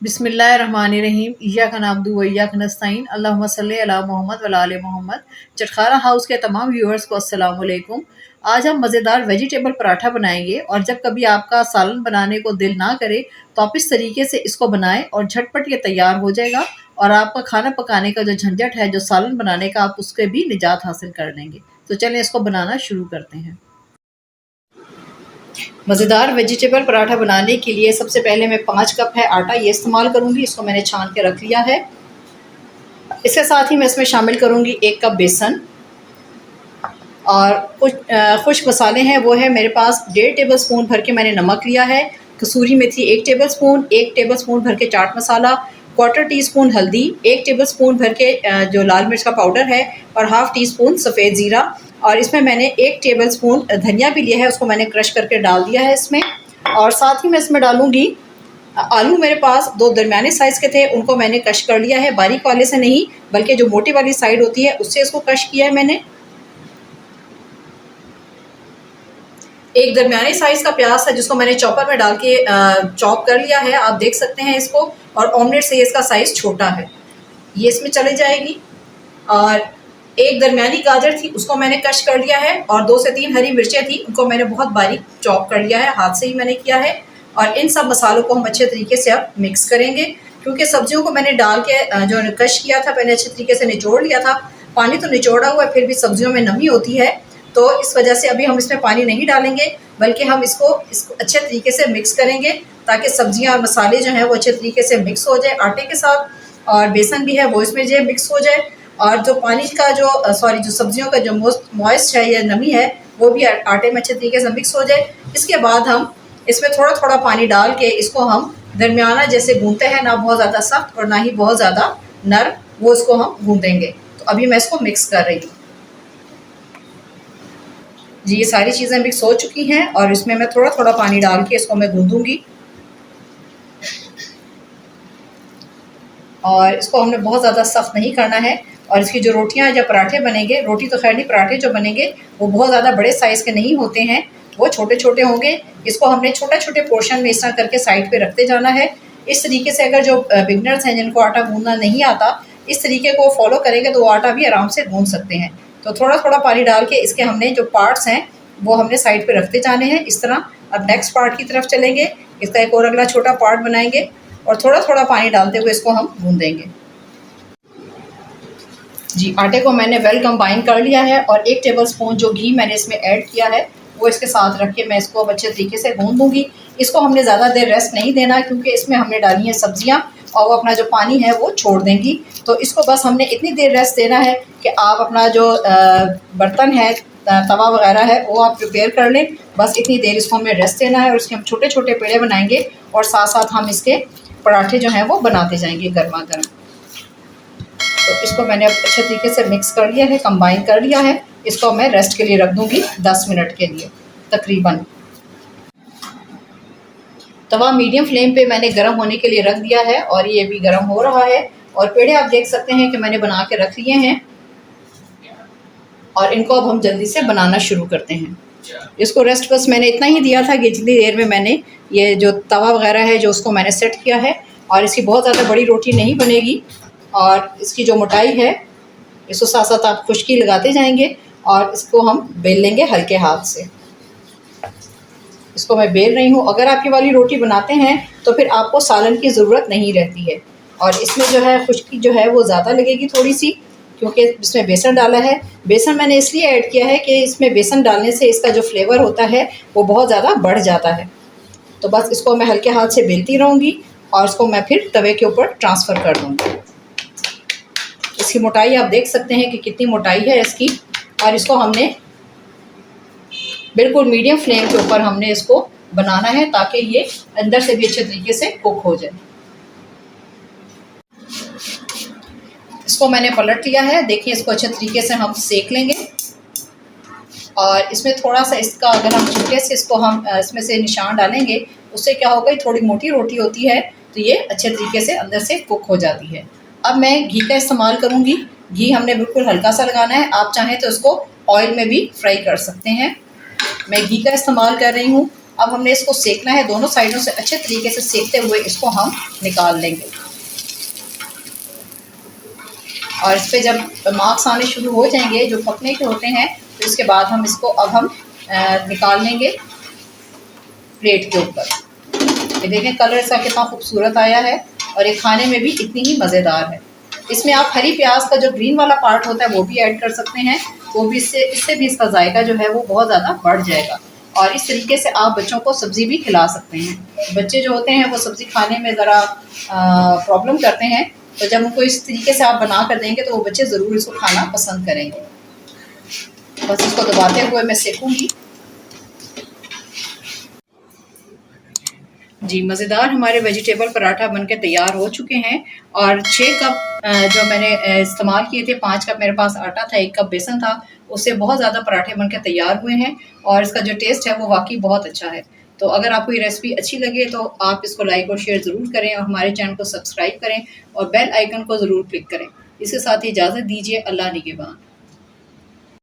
बिस्मिल्लाहिर्रहमानिर्रहीम इय्याका नअब्दु व इय्याका नस्तईन अल्लाहुम्मा सल्लि अला मोहम्मद व अला आलि मोहम्मद। चटखारा हाउस के तमाम व्यूअर्स को अस्सलाम वालेकुम। आज हम मज़ेदार वेजिटेबल पराठा बनाएंगे और जब कभी आपका सालन बनाने को दिल ना करे तो आप इस तरीके से इसको बनाएं और झटपट ये तैयार हो जाएगा और आपका खाना पकाने का जो झंझट है, जो सालन बनाने का, आप उसके भी निजात हासिल कर लेंगे। तो चलें इसको बनाना शुरू करते हैं। मज़ेदार वेजिटेबल पराठा बनाने के लिए सबसे पहले मैं 5 कप है आटा ये इस्तेमाल करूँगी। इसको मैंने छान के रख लिया है। इसके साथ ही मैं इसमें शामिल करूँगी 1 कप बेसन और कुछ खुश्क मसाले हैं, वो है मेरे पास 1.5 टेबल स्पून भर के मैंने नमक लिया है, कसूरी मेथी 1 टेबल स्पून, 1 टेबल स्पून भर के चाट मसाला, 1/4 टीस्पून हल्दी, 1 टेबल स्पून भर के जो लाल मिर्च का पाउडर है और 1/2 टीस्पून सफ़ेद ज़ीरा। और इसमें मैंने 1 टेबल स्पून धनिया भी लिया है, उसको मैंने क्रश करके डाल दिया है इसमें। और साथ ही मैं इसमें डालूँगी आलू। मेरे पास 2 दरमियाने साइज़ के थे, उनको मैंने कश कर लिया है, बारीक वाले से नहीं बल्कि जो मोटी वाली साइड होती है उससे इसको कश किया है मैंने। एक दरमियाने साइज़ का प्याज है जिसको मैंने चॉपर में डाल के चॉप कर लिया है, आप देख सकते हैं इसको। और ऑमलेट से इसका साइज़ छोटा है, ये इसमें चली जाएगी। और एक दरमियानी गाजर थी, उसको मैंने कश कर लिया है। और 2 से 3 हरी मिर्चें थी, उनको मैंने बहुत बारीक चॉप कर लिया है, हाथ से ही मैंने किया है। और इन सब मसालों को हम अच्छे तरीके से अब मिक्स करेंगे, क्योंकि सब्जियों को मैंने डाल के जो कश किया था पहले अच्छे तरीके से निचोड़ लिया था। पानी तो निचोड़ा हुआ है, फिर भी सब्जियों में नमी होती है, तो इस वजह से अभी हम इसमें पानी नहीं डालेंगे, बल्कि हम इसको अच्छे तरीके से मिक्स करेंगे ताकि सब्जियां और मसाले जो हैं वो अच्छे तरीके से मिक्स हो जाए आटे के साथ, और बेसन भी है वो इसमें जो मिक्स हो जाए। और जो पानी का जो सब्जियों का जो मॉइस्ट है या नमी है वो भी आटे में अच्छे तरीके से मिक्स हो जाए। इसके बाद हम इसमें थोड़ा थोड़ा पानी डाल के इसको हम दरमियाना जैसे गूंथते हैं, ना बहुत ज़्यादा सख्त और ना ही बहुत ज़्यादा नर्म, वो इसको हम गूंथेंगे। तो अभी मैं इसको मिक्स कर रही हूँ जी। ये सारी चीज़ें मिक्स हो चुकी हैं और इसमें मैं थोड़ा थोड़ा पानी डाल के इसको मैं गूंदूंगी। और इसको हमने बहुत ज़्यादा सख्त नहीं करना है। और इसकी जो रोटियां या पराठे बनेंगे, रोटी तो खैर नहीं, पराठे जो बनेंगे वो बहुत ज़्यादा बड़े साइज़ के नहीं होते हैं, वो छोटे छोटे होंगे। इसको हमने छोटे छोटे पोर्शन में इस तरह करके साइड पे रखते जाना है। इस तरीके से अगर जो बिगनर्स हैं जिनको आटा गूंदना नहीं आता, इस तरीके को फॉलो करेंगे तो वो आटा भी आराम से गूंद सकते हैं। तो थोड़ा थोड़ा पानी डाल के इसके हमने जो पार्ट्स हैं वो हमने साइड पे रखते जाने हैं इस तरह। अब नेक्स्ट पार्ट की तरफ चलेंगे, इसका एक और अगला छोटा पार्ट बनाएंगे और थोड़ा थोड़ा पानी डालते हुए इसको हम गूंदेंगे जी। आटे को मैंने वेल कंबाइन कर लिया है और 1 टेबल स्पून जो घी मैंने इसमें ऐड किया है वो इसके साथ रख के मैं इसको अब अच्छे तरीके से गूंद दूँगी। इसको हमने ज़्यादा देर रेस्ट नहीं देना, क्योंकि इसमें हमने डाली है सब्जियां और वो अपना जो पानी है वो छोड़ देंगी। तो इसको बस हमने इतनी देर रेस्ट देना है कि आप अपना जो बर्तन है, तवा वगैरह है, वो आप प्रिपेयर कर लें। बस इतनी देर इसको हमें रेस्ट देना है और इसके हम छोटे छोटे पेड़े बनाएंगे और साथ साथ हम इसके पराठे जो हैं वो बनाते जाएंगे गर्मा गर्म। तो इसको मैंने अब अच्छे तरीके से मिक्स कर लिया है, कंबाइन कर लिया है। इसको मैं रेस्ट के लिए रख दूंगी 10 मिनट के लिए तकरीबन। तवा मीडियम फ्लेम पे मैंने गर्म होने के लिए रख दिया है और ये भी गर्म हो रहा है। और पेड़े आप देख सकते हैं कि मैंने बना के रख लिए हैं और इनको अब हम जल्दी से बनाना शुरू करते हैं। इसको रेस्ट बस मैंने इतना ही दिया था कि जितनी देर में मैंने ये जो तवा वगैरह है जो उसको मैंने सेट किया है। और इसकी बहुत ज़्यादा बड़ी रोटी नहीं बनेगी और इसकी जो मोटाई है इसको साथ साथ आप खुश्की लगाते जाएंगे और इसको हम बेल लेंगे हल्के हाथ से। इसको मैं बेल रही हूँ। अगर आप ये वाली रोटी बनाते हैं तो फिर आपको सालन की ज़रूरत नहीं रहती है। और इसमें जो है खुश्की जो है वो ज़्यादा लगेगी थोड़ी सी, क्योंकि इसमें बेसन डाला है। बेसन मैंने इसलिए ऐड किया है कि इसमें बेसन डालने से इसका जो फ्लेवर होता है वो बहुत ज़्यादा बढ़ जाता है। तो बस इसको मैं हल्के हाथ से बेलती रहूँगी और इसको मैं फिर तवे के ऊपर ट्रांसफ़र कर दूँगी। इसकी मोटाई आप देख सकते हैं कि कितनी मोटाई है इसकी। और इसको हमने बिल्कुल मीडियम फ्लेम के ऊपर हमने इसको बनाना है ताकि ये अंदर से भी अच्छे तरीके से कुक हो जाए। इसको मैंने पलट लिया है, देखिए इसको अच्छे तरीके से हम सेक लेंगे। और इसमें थोड़ा सा इसका अगर हम छुट्टे से इसको हम इसमें से निशान डालेंगे, उससे क्या होगा, थोड़ी मोटी रोटी होती है तो ये अच्छे तरीके से अंदर से कुक हो जाती है। अब मैं घी का इस्तेमाल करूँगी। घी हमने बिल्कुल हल्का सा लगाना है, आप चाहें तो इसको ऑयल में भी फ्राई कर सकते हैं। मैं घी का इस्तेमाल कर रही हूँ। अब हमने इसको सेकना है, दोनों साइडों से अच्छे तरीके से सेकते हुए इसको हम निकाल लेंगे। और इस पे जब मार्क्स आने शुरू हो जाएंगे जो पकने के होते हैं, तो इसके बाद हम इसको अब हम निकाल लेंगे प्लेट के ऊपर। ये देखें कलर इसका कितना खूबसूरत आया है और ये खाने में भी इतनी ही मज़ेदार है। इसमें आप हरी प्याज का जो ग्रीन वाला पार्ट होता है वो भी ऐड कर सकते हैं, वो भी इससे भी इसका जायका जो है वो बहुत ज़्यादा बढ़ जाएगा। और इस तरीके से आप बच्चों को सब्ज़ी भी खिला सकते हैं। बच्चे जो होते हैं वो सब्ज़ी खाने में ज़रा प्रॉब्लम करते हैं, तो जब उनको इस तरीके से आप बना कर देंगे तो वो बच्चे ज़रूर इसको खाना पसंद करेंगे। बस इसको दबाते हुए मैं सेकूंगी। जी, मज़ेदार हमारे वेजिटेबल पराठा बनके तैयार हो चुके हैं। और 6 कप जो मैंने इस्तेमाल किए थे, 5 कप मेरे पास आटा था, 1 कप बेसन था, उससे बहुत ज़्यादा पराठे बनके तैयार हुए हैं और इसका जो टेस्ट है वो वाकई बहुत अच्छा है। तो अगर आपको ये रेसिपी अच्छी लगे तो आप इसको लाइक और शेयर ज़रूर करें और हमारे चैनल को सब्सक्राइब करें और बेल आइकन को ज़रूर क्लिक करें। इसके साथ ही इजाज़त दीजिए। अल्लाह निगहबान।